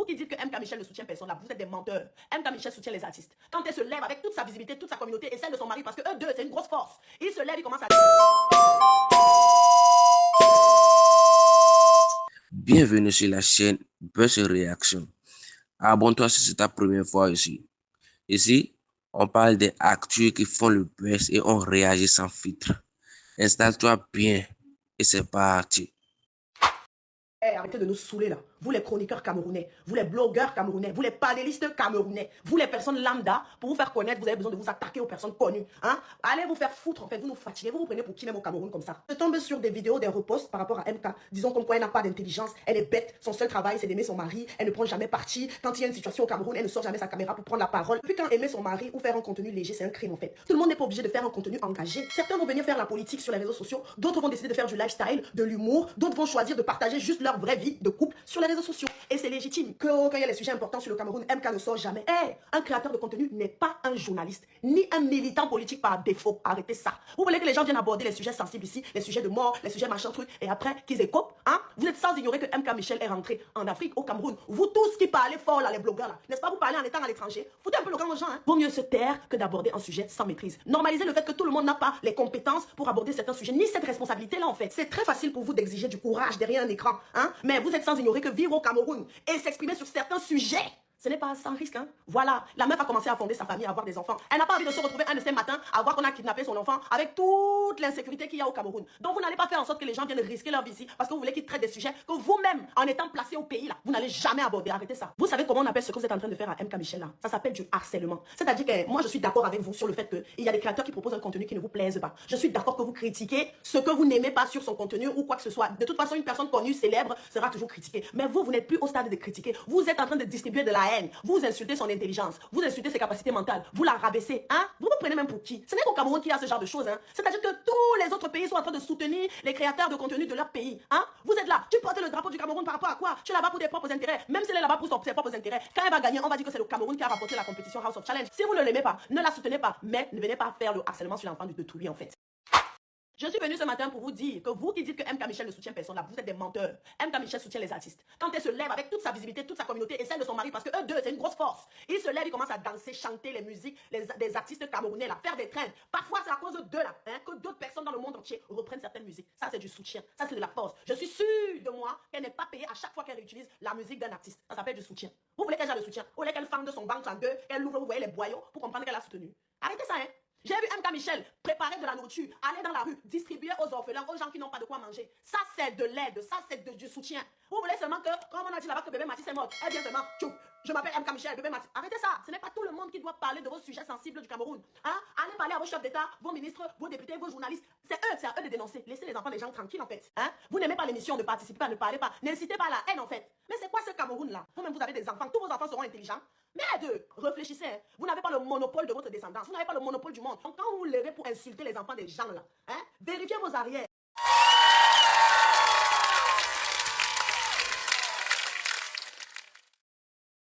qui dites que MK Michel ne soutient personne, là, vous êtes des menteurs. MK Michel soutient les artistes. Quand elle se lève avec toute sa visibilité, toute sa communauté et celle de son mari, parce que eux deux, c'est une grosse force. Il se lève, il commence à... Bienvenue sur la chaîne Buzz Réaction. Abonne-toi si c'est ta première fois ici. Ici, on parle des actus qui font le buzz et on réagit sans filtre. Installe-toi bien et c'est parti. Hey, arrêtez de nous saouler là. Vous les chroniqueurs camerounais, vous les blogueurs camerounais, vous les panélistes camerounais, vous les personnes lambda, pour vous faire connaître, vous avez besoin de vous attaquer aux personnes connues. Hein? Allez vous faire foutre, en fait, vous nous fatiguez, vous vous prenez pour qui même au Cameroun comme ça. Je tombe sur des vidéos, des reposts par rapport à MK, disons comme quoi elle n'a pas d'intelligence, elle est bête, son seul travail c'est d'aimer son mari, elle ne prend jamais parti. Quand il y a une situation au Cameroun, elle ne sort jamais sa caméra pour prendre la parole. Puis quand aimer son mari ou faire un contenu léger, c'est un crime en fait. Tout le monde n'est pas obligé de faire un contenu engagé. Certains vont venir faire la politique sur les réseaux sociaux, d'autres vont décider de faire du lifestyle, de l'humour, d'autres vont choisir de partager juste leur vraie vie de couple sur les réseaux sociaux. Et c'est légitime que quand il y a les sujets importants sur le Cameroun, MK ne sort jamais. Hey, un créateur de contenu n'est pas un journaliste, ni un militant politique par défaut. Arrêtez ça. Vous voulez que les gens viennent aborder les sujets sensibles ici, les sujets de mort, les sujets machin truc, et après qu'ils écopent, hein? Vous êtes sans ignorer que MK Michel est rentré en Afrique, au Cameroun. Vous tous qui parlez fort là, les blogueurs là, n'est-ce pas, vous parlez en étant à l'étranger? Foutez un peu le camp aux gens, hein? Vaut mieux se taire que d'aborder un sujet sans maîtrise. Normalisez le fait que tout le monde n'a pas les compétences pour aborder certains sujets, ni cette responsabilité là en fait. C'est très facile pour vous d'exiger du courage derrière un écran, hein? Mais vous êtes sans ignorer que vivre au Cameroun et s'exprimer sur certains sujets, ce n'est pas sans risque, hein. Voilà, la meuf a commencé à fonder sa famille, à avoir des enfants. Elle n'a pas envie de se retrouver un de ces matins à voir qu'on a kidnappé son enfant avec toute l'insécurité qu'il y a au Cameroun. Donc vous n'allez pas faire en sorte que les gens viennent risquer leur vie ici parce que vous voulez qu'ils traitent des sujets que vous-même, en étant placé au pays là, vous n'allez jamais aborder. Arrêtez ça. Vous savez comment on appelle ce que vous êtes en train de faire à MK Michel là? Ça s'appelle du harcèlement. C'est-à-dire que moi je suis d'accord avec vous sur le fait qu'il y a des créateurs qui proposent un contenu qui ne vous plaise pas. Je suis d'accord que vous critiquez ce que vous n'aimez pas sur son contenu ou quoi que ce soit. De toute façon, une personne connue, célèbre, sera toujours critiquée. Mais vous n'êtes plus au stade de critiquer. Vous êtes en train de distribuer de la haine. Vous insultez son intelligence, vous insultez ses capacités mentales, vous la rabaissez, hein? Vous vous prenez même pour qui? Ce n'est qu'au Cameroun qu'il y a ce genre de choses, hein? C'est-à-dire que tous les autres pays sont en train de soutenir les créateurs de contenu de leur pays, hein? Vous êtes là, tu portes le drapeau du Cameroun par rapport à quoi? Tu es là-bas pour tes propres intérêts, même si elle est là-bas pour ses propres intérêts. Quand elle va gagner, on va dire que c'est le Cameroun qui a rapporté la compétition House of Challenge. Si vous ne l'aimez pas, ne la soutenez pas, mais ne venez pas faire le harcèlement sur l'enfant de tout lui en fait. Je suis venue ce matin pour vous dire que vous qui dites que MK Michel ne soutient personne, là, vous êtes des menteurs. MK Michel soutient les artistes. Quand elle se lève avec toute sa visibilité, toute sa communauté et celle de son mari, parce que eux deux, c'est une grosse force. Il se lève, il commence à danser, chanter les musiques des artistes camerounais, là, faire des trends. Parfois, c'est à cause d'eux, là, hein, que d'autres personnes dans le monde entier reprennent certaines musiques. Ça, c'est du soutien. Ça, c'est de la force. Je suis sûre de moi qu'elle n'est pas payée à chaque fois qu'elle réutilise la musique d'un artiste. Ça s'appelle du soutien. Vous voulez qu'elle ait le soutien? Vous voulez qu'elle fende son banque en deux, qu'elle ouvre, vous voyez, les boyaux pour comprendre qu'elle a soutenu? Arrêtez ça, hein. J'ai vu MK Michel préparer de la nourriture, aller dans la rue, distribuer aux orphelins, aux gens qui n'ont pas de quoi manger. Ça, c'est de l'aide, ça, c'est du soutien. Vous voulez seulement que, comme on a dit là-bas que bébé Mathis est mort, elle vient seulement, tchou, je m'appelle MK Michel, bébé Mathis. Arrêtez ça, ce n'est pas tout le monde qui doit parler de vos sujets sensibles du Cameroun. Hein? Allez parler à vos chefs d'État, vos ministres, vos députés, vos journalistes. C'est à eux de dénoncer. Laissez les enfants des gens tranquilles en fait. Hein? Vous n'aimez pas l'émission, ne participez pas, ne parlez pas. N'incitez pas à la haine en fait. Mais c'est quoi ce Cameroun-là? Vous-même, vous avez des enfants, tous vos enfants seront intelligents. Mais réfléchissez, hein. Vous n'avez pas le monopole de votre descendance, vous n'avez pas le monopole du monde. Donc quand vous vous levez pour insulter les enfants des gens là, hein, vérifiez vos arrières.